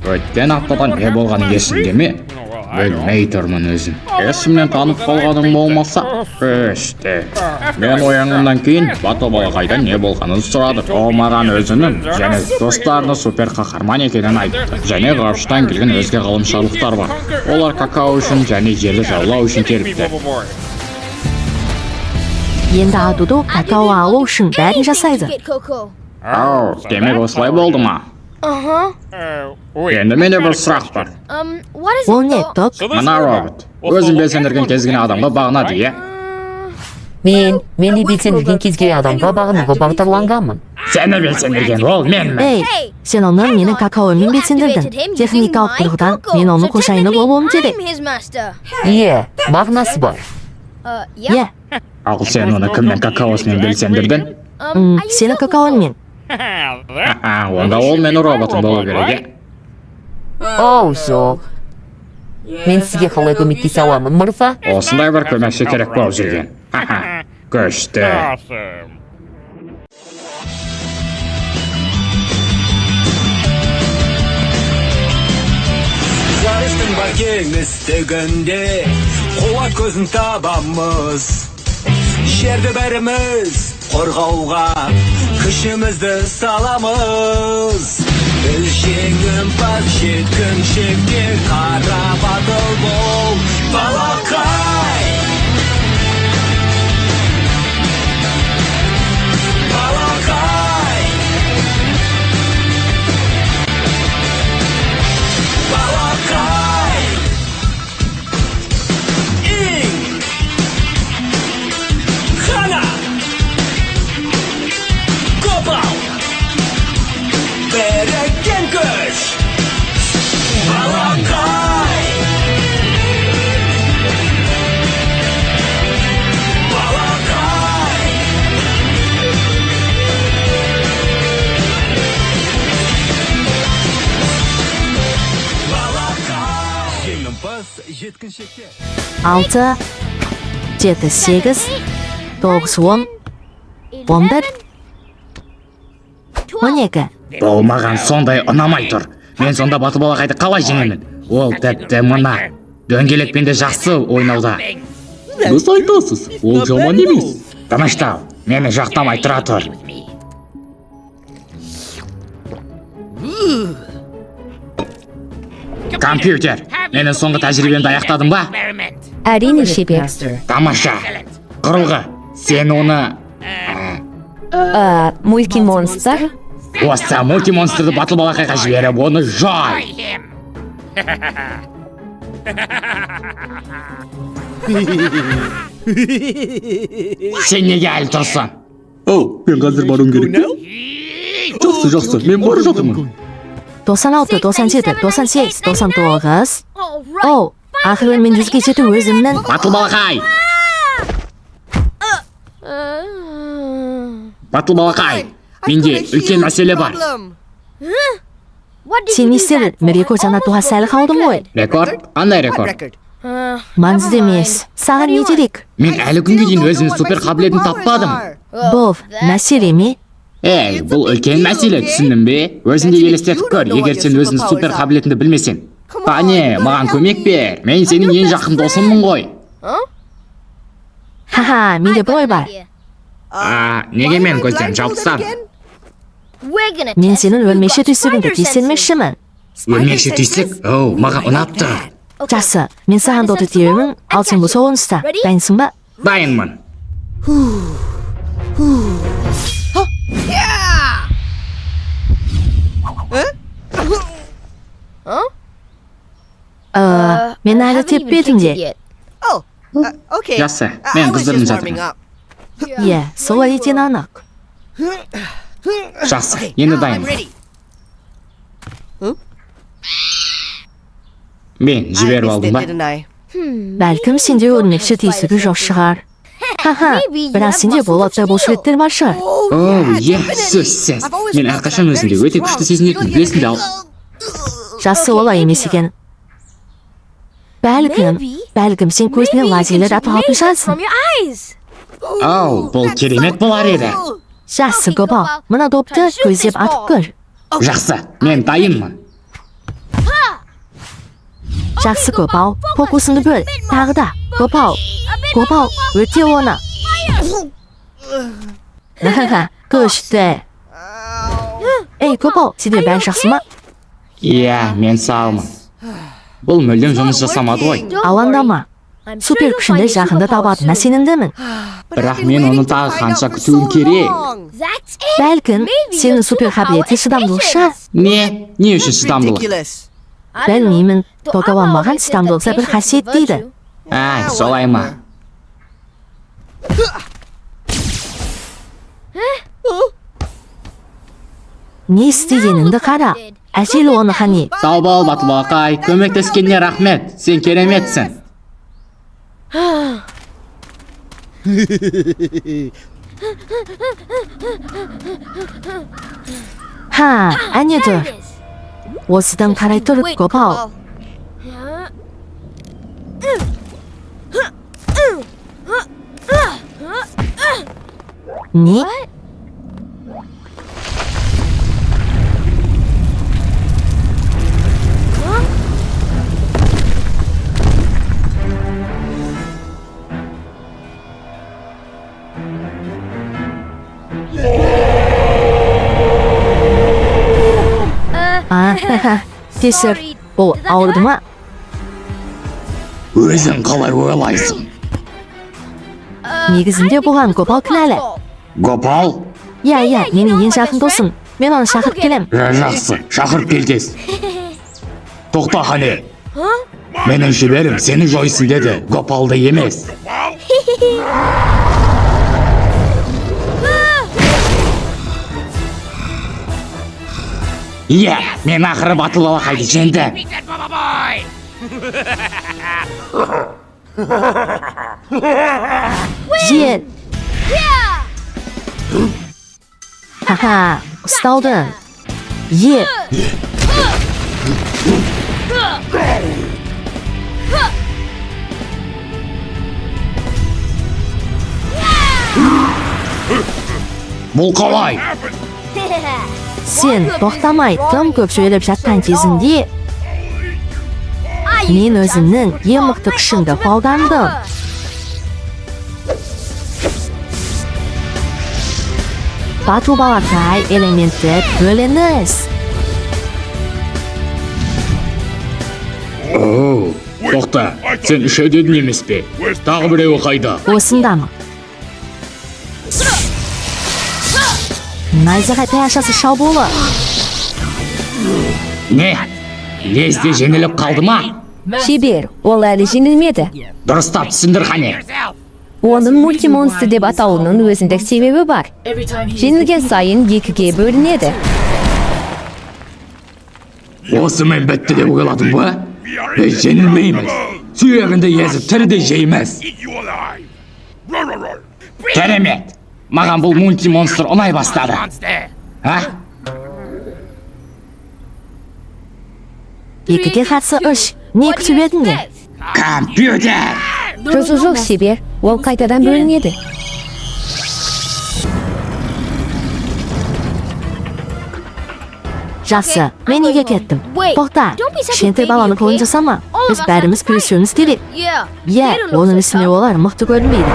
Өткен аптада не болғаны есіңде ме? Білмей тұрмын өзім. Есімнен танып қалғаның болмаса? Өшті. Мен оянғаннан кейін Батыл балақайдан не болғанын сұрады. Ол маған өзінің және достарының супер қаһарман екенін айтты. Және ғарыштан келген өзге ғалымшылықтар бар. Олар какао үшін және жерді жаулау үшін келіпті. Енді Адудо какао алу үшін бәрін жасайды. Ау, демек осылай болды ма? Енді менде бір сұрақ бар. Ол не, Док? Мына робот өзін белсендірген кез келген адамға бағынады, иә? Мені белсендірген кез келген адамға бағынуға бағдарланғанмын. Сені белсендірген ол менмін. Ей, сен оны менің какаомен белсендірдің. Техникалық тұрғыдан мен оның қожайыны болуым керек. Мағынасы бар. Иә, Ал сен оны кімнің какаосымен белсендірдің? сені какаомен. Онда ол менің роботым болу керек, Оу, жоқ. Мен сізге қалай көмектесе аламын, мырза? Осындай бір көмекші керек болып жүрген. Күшті. Жарыстың бар кеңістігінде қуат көзін табамыз. Жерді бәріміз қорғауға күшімізді саламыз. Біз жеңімпаз жеткіншекке қара батыл бол, балақай. Балақай. Балақай. Иң. Хана. Копал. Берекен күш. Балақай. Балақай. Балақай. Жеңімпаз жеткіншектер. 6, 7, 8, 9, 10, 11, 12. Бұл маған сондай ұнамай тұр. Мен сонда Батыл балақайды қалай жеңемін? Ол тіпті мына дөңгелекпен де жақсы ойнауда. Дұрыс айтасыз, ол жаман емес. Тыныштал, мені жақтамай тұра тұр. Компьютер, менің соңғы тәжірибемді аяқтадың ба? Әрине, шебер. Тамаша. Құрылғы, сен оны... Мультимонстр. Осы мультимонстрды Батыл балақайға жіберіп, оны жай. Сен неге әлі тұрсың? Мен қазір баруым керек. Жақсы, мен бара жатырмын. 96, 97, 98, 99. Оу, ақыры мен 100-ге жету өзімнің. Батыл балақай! Батыл балақай! Менде үлкен мәселе бар. Сен не істедің? Рекорд жаңартуға сәл қалдым ғой. Рекорд? Қандай рекорд? Маңызды емес. Саған не керек? Мен әлі күнге дейін өзімнің супер қабілетін таппадым. Бұл мәселе ме? Ей, бұл үлкен мәселе, түсіндің бе? Өзіңде елестетіп көр, егер сен өзіңнің супер қабілетіңді білмесең. Қане, маған көмек бер. Мен сенің ең жақын досыммын ғой. Ха-ха, менде бір ой бар. Неге мен көзден жалтсам? Мен сенің өлмекші түйсігіңді түйсенмекшімін. Өлмекші түйсік? Оу, маған ұнапты. Жақсы, мен саған доты теуімін, ал сен бұл соғыныста. Дайынсың ба? Дайынмын. Мен әлі теппедім де. Жақсы, мен қыздырын жатырмын. Е, солай етен анық. Жақсы, енді дайынмын. Мен жіберіп алдым ба? Бәлкім сенде өлмекші түйсігі жоқ шығар. Ха-ха, бірақ сенде болаттай бұл суреттер бар шығар. Оу, сөзсіз. Мен әрқашан өзімде өте күшті сезінетін, білесің бе ал? Жақсы, олай емес екен. Бәлкім сен көзіне лазерлер атып алып жатырсың. Ау, бұл керемет болар еді. Жақсы, Гопал, мына допты көздеп атып көр. Жақсы, мен дайынмын. Жақсы Көпал, фокусыңды бөл. Тағы да. Көпал. Көпал, өте оны. Күшті. Ей, Көпал, сенде бәрі жақсы ма? Иә, мен саумын. Бұл мүлдем жұмыс жасамады ғой. Алаңдама. Супер күшінде жақында табатына сенімдімін. Бірақ мен оны тағы қанша күтуім керек. Бәлкім, сенің супер қабілеті шыдамдылық шығар. Не үшін шыдамдылық? Білмеймін, тоқталанбаған шыдамдылықса бір қасиет дейді. Солай ма? Не істегеніңді қара. Әсел оны қане. Сау бол, Батылбақай, көмектескеніне рахмет. Сен кереметсің. әне тұр. Осыдан қарай тұр, Көпал. Не? Кесір, бұл ауырды ма? Өзің қалай ойлайсың? Негізінде бұған Көпал кінәлі. Көпал? Иә, менің ең жақын досым. Мен оны шақырып келем. Жақсы, шақырып келтес. Тоқта қане. Менің жіберім сені жойсын деді, Көпалды емес. Иә, мен ақыры Батылбақайды жеңдім. Жел. Ұсталдың. Е. Бұл қалай? Сен тоқтамай тым көп сөйлеп жатқан кезінде мен өзімнің ең мықты күшімді қолдандым. Батылбақай элементі бөлініс. Тоқта, сен үшеу дедің емес пе? Тағы біреуі қайда? Осындамы? Найзағай таяқшасы шабуылы. Не? Лезде жеңіліп қалды ма? Шебер, ол әлі жеңілмеді. Дұрыстап түсіндір қане. Оның мультимонстр деп атауының өзіндік себебі бар. Жеңілген сайын 2-ге бөлінеді. Осымен бітті деп ойладың ба? Біз жеңілмейміз. Сүйегінді езіп тіріде жейміз. Керемет. Маған бұл мультимонстр ұнай бастады. Екіге қатысы 3. Не күтіп едіңдер? Компьютер! Жүзі жоқ, шебер, ол қайтадан бөлінеді. Жақсы, мен үйге кеттім. Тоқта, кішкентай баланы қолын жасама. Біз бәріміз күресуіміз керек. Иә, оның үстіне олар мықты көрінбейді.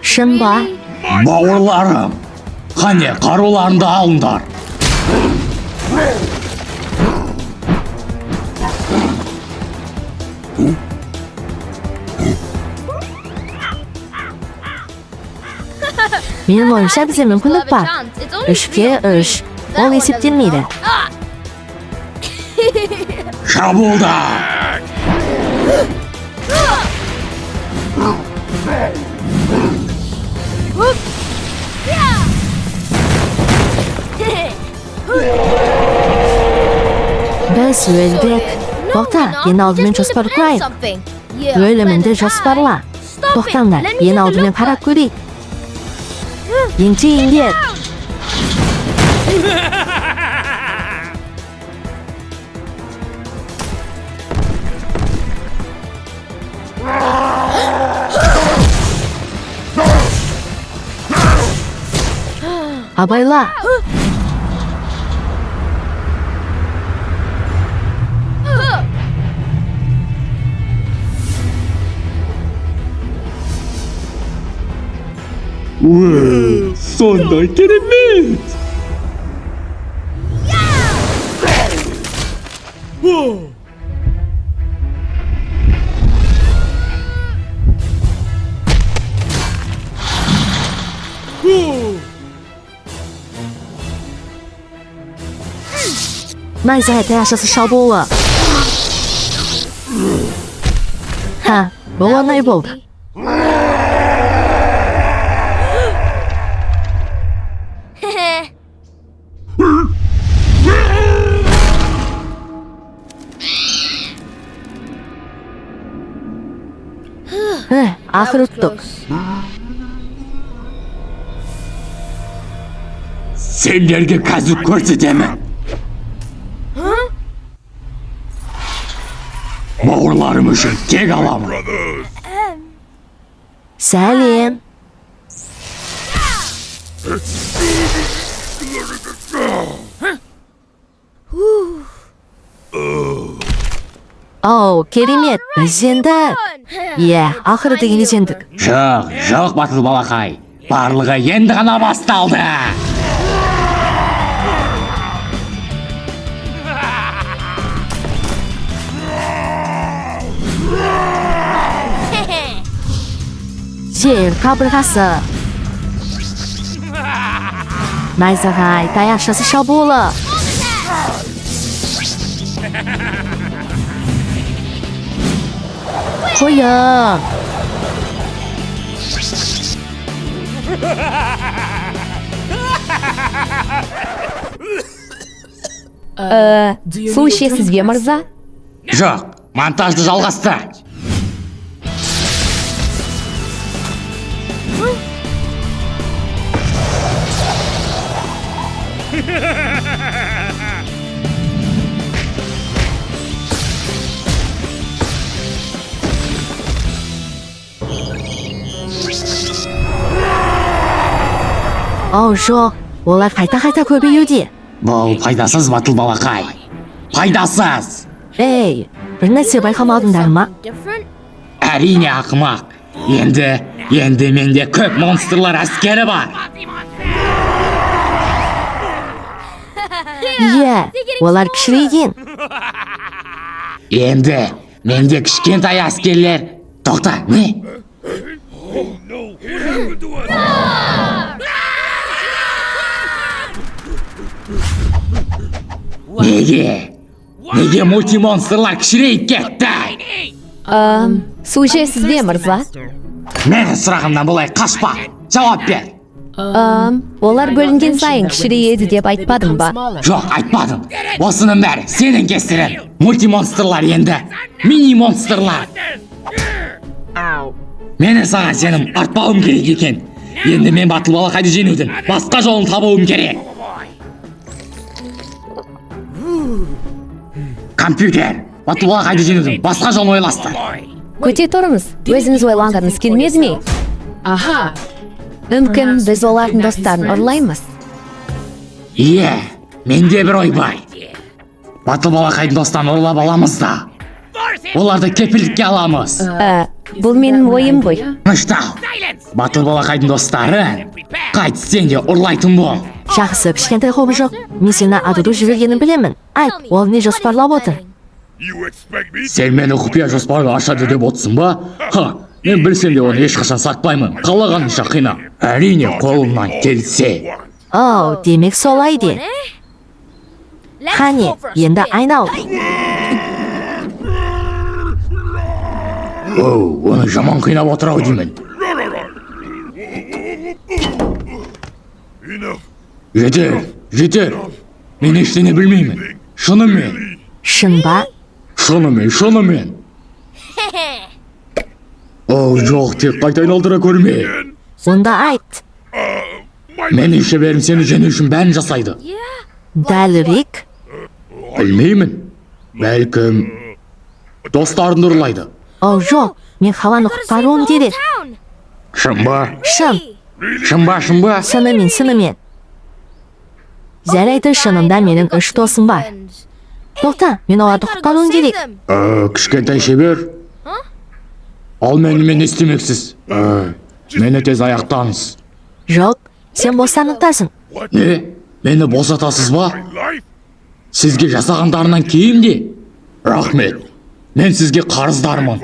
Шын ба? Бауырларым, қане қаруларыңды алыңдар. Менің ойымша бізде мүмкіндік бар. 3-ке 3. Ол есептелмейді. Шабуылдар! Біз өлдік. Тоқта, ең алдымен жоспар құрайық. Өлімінді жоспарла. Тоқтаңдар, ең алдымен қарап көрейік. Еңте еңдер. Абайла. Sonunda keremет.奈子海太阳射死烧多了。哈，我往那一步。Ahir tuttuk. Senlerge kazık ko'rsataman. Moğullarım üçün kek alamın. Salim. Oh, керемет, біз жеңдік. Иә, ақыры дегені жеңдік. Жоқ батыл балақай. Барлығы енді ғана басталды. Жер қабырғасы. Найзағай, таяқшасы шабуылы. Қойын. Су ішесіз бе, мырза? Жоқ, монтажды жалғасты. Ау, жоқ, олар қайта көбеюде. Бұл пайдасыз батыл балақай. Пайдасыз. Ей, бір нәрсе байқамадыңдар ма? Әрине ақымақ. Енді менде көп монстрлар әскері бар. Иә, олар кішірейген. Енді менде кішкентай әскерлер. Тоқта, не? Неге мультимонстрлар кішірейіп кетті? Су ішесіз бе, мырза? Менің сұрағымнан бұлай қашпа. Жауап бер. Олар бөлінген сайын кішірейеді деп айтпадым ба? Жоқ, айтпадым. Осының бәрі сенің кесірің. Мультимонстрлар енді мини-монстрлар. Мені саған сенім артпауым керек екен. Енді мен батыл балақайды жеңудің басқа жолын табуым керек. Компьютер, батыл балақайды жеңудің басқа жолын ойласты. Көте тұрыңыз, өзіңіз ойланғаныңыз келмеді ме? Мүмкін біз олардың достарын ұрлаймыз. Иә, менде бір ой бар. Батыл балақайдың достарын ұрлап аламыз да. Оларды кепілдікке аламыз. Бұл менің ойым ғой. Тыныштал. Батыл балақайдың достарын қайтыс сен де ұрлайтын бол. Жақсы, кішкентай қобы жоқ. Мен сені адуды жібергенін білемін. Айт, ол не жоспарлап отыр? Сен мені құпия жоспарды ашады деп отырсың ба? Мен білсем де оны ешқашан сатпаймын. Қалағанынша қина. Әрине қолымнан келсе. Оу, демек солай де. Қане, енді айнал. Оу, оны жаман қинап отырау деймін. Жетер. Мен ештеңе білмеймін. Шынымен. Шын ба? Шынымен. Оу, жоқ, тек қайта айналдыра көрме. Онда айт. Менің шеберім сені жеңу үшін бәрін жасайды. Дәлірек? Білмеймін. Бәлкім достарын ұрлайды. Оу, жоқ, мен қаланы құтқаруым керек. Шын ба? Шын ба? Шынымен. Жарайды, шынында менің 3 досым бар. Тоқта, мен оларды құтқаруым керек. Кішкентай шебер. Ал менімен не істемексіз? Мені тез аяқтаңыз. Жоқ, сен бостандықтасың. Не? Мені босатасыз ба? Сізге жасағандарынан кейін де? Рахмет. Мен сізге қарыздармын.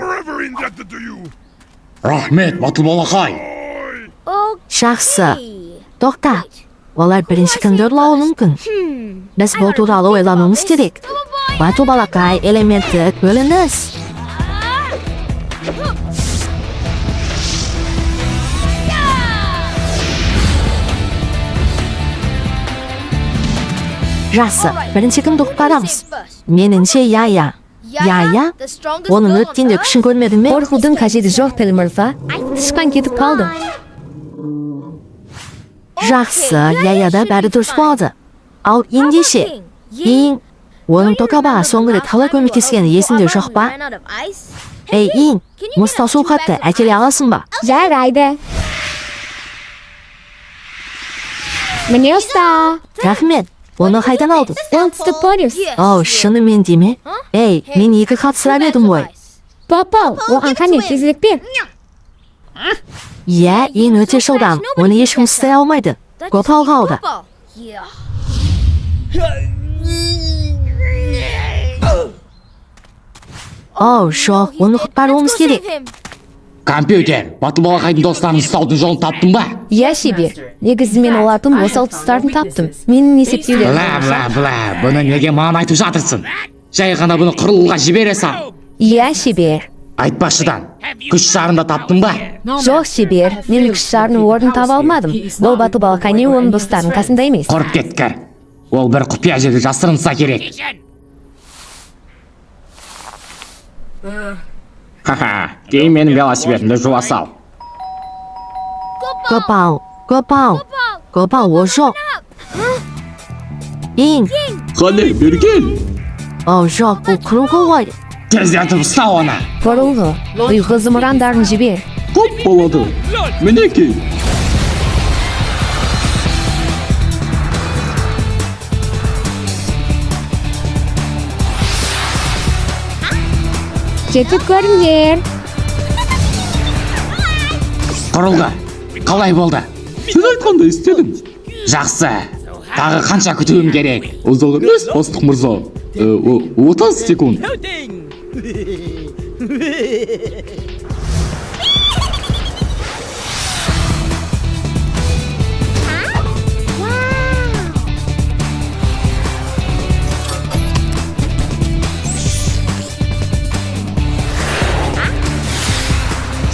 Рахмет, батыл балақай. Жақсы. Тоқта. Олар бірінші күнде ұрлауы мүмкін. Біз бұл туралы ойлануымыз керек. Батыл балақай элементтік бөлініс. Жақсы, бірінші күнді құтқарамыз. Меніңше Яя. Яя? Оның өткенде күшін көрмедің ме? Қорқудың қажеті жоқ, Тіл мырза. Тышқан кетіп қалды. Жақсы, Яяда бәрі дұрыс болды. Ал ендеше? Ең, оның Токабаға соңғы рет қалай көмектескені есінде жоқ па? Ей, Ең, мұстал су қатты әкеле аласың ба? Жарайды. Міне ұста. Рахмет, оны қайдан алдың? Оңтүстік полюс. Оу, шынымен деме? Ей, мен екі хат сұрап едім ғой. Папал, оған қане тезірек бер. Иә, Ең өте жылдам, оны ешкім істей алмайды. Көп алға алды. Оу, жоқ, оны құтқаруымыз керек. Компьютер, батыл балақайдың достарын ұстаудың жолын таптың ба? Иә, шебер. Негізі мен олардың осал тұстарын таптым. Менің есептеулерім. Бла, бұны неге маған айтып жатырсың? Жай ғана бұны құрылға жібере сал. Иә, шебер. Айтпашыдан, күш шарында таптың ба? Жоқ, шебер. Мен күш шарының орнын таба алмадым. Бұл батыл балақай не оның достарының қасында емес. Құрып кеткір. Ол бір құпия жерде жасырынса керек. Ха-ха, кейін менің велосипедімді жуа сал. Көпал, Көпал, о жоқ. Ең, Қане, бері кел. оу жоқ, бұл құрылғы ғой. Тездетіп ұста оны. Құрылғы. Ұйқы зымырандарын жібер. Көп болады. Мінекей. Жетіп көріңдер. Құрылғы, қалай болды? Сен айтқандай істедім. Жақсы. Тағы қанша күтуім керек? Ұзақ емес, бастық мырза. 30 секунд.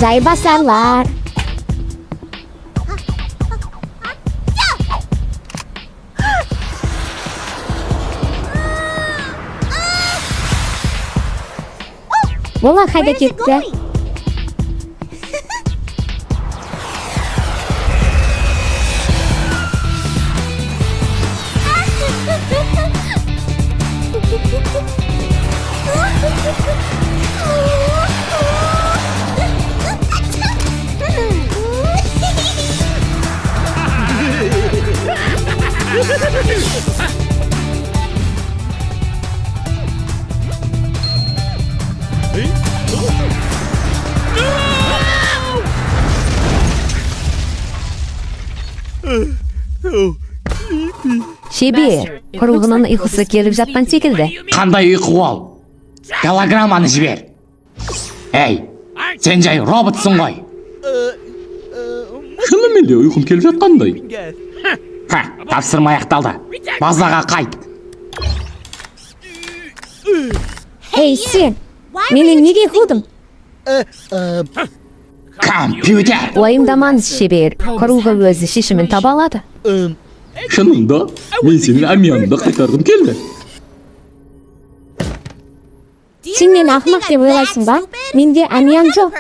Жайбасарлар. Олар қайда кетті? Шебер, құрылғының ұйқысы келіп жатқан секілді. Қандай ұйқы ол? Голограмманы жібер. Ей, сен жай роботсың ғой. Шынымен де ұйқым келіп жатқандай. Ха, тапсырма аяқталды. Базаға қайт. Ей, сен, мені неге қудың? Компьютер. Уайымдамаңыз, шебер. Құрылғы өзі шешімін таба алады. Шынында, мен сенің әмияныңды қайтарғым келді. Сен мені ақымақ деп ойлайсың ба? Менде әмиян жоқ.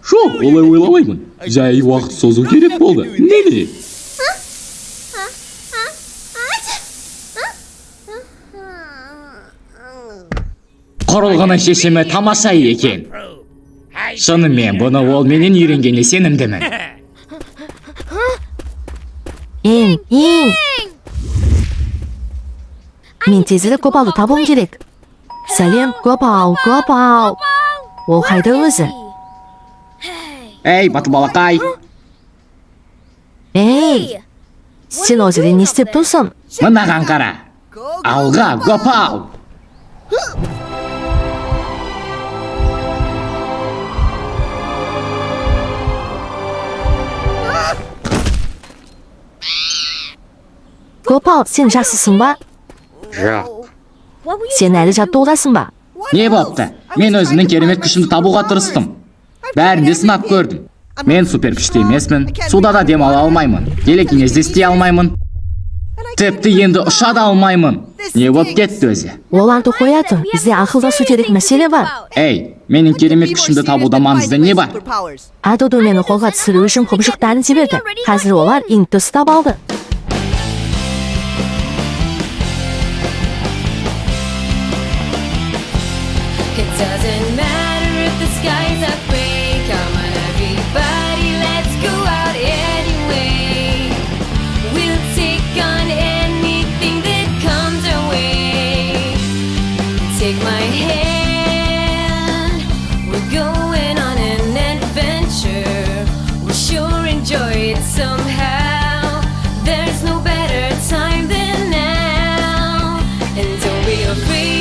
Жоқ, олай ойламаймын. Жай уақыт созу керек болды. Неде? Құрылғының шешімі тамаша екен. Шынымен бұны ол менен үйренгеніне сенімдімін. Ең. Мен тезірек Көпалды табуым керек. Сәлем, Көпал. Ол қайда өзі? Ей, батыл балақай. Ey, sen o жерде не істеп тұрсың? Мынаған қара. Алға, Гопал! Gopal, sen жақсысың ба? Жоқ. Sen әлі жаттығудасың ба? Не бопты? Мен өзімнің керемет күшімді табуға тырыстым. Бәрінде сынап көрдім. Мен супер күшті емесмін. Суда да демала алмаймын. Телекинезде істей алмаймын. Тіпті енді ұша да алмаймын. Не боп кетті өзі? Оларды қоя тұр, бізде ақылдасу керек мәселе бар. Ей, менің керемет күшімді табуда маңызды не бар? Адодо мені қолға түсіру үшін құбыжықтарын жіберді. Қазір олар Ингті ұстап алды. It doesn't matter if the skies are gray. Come on, everybody, let's go out anyway. We'll take on anything that comes our way. Take my hand, we're going on an adventure. We'll sure enjoy it somehow. There's no better time than now. And don't be afraid.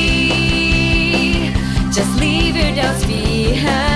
Just leave your doubts behind.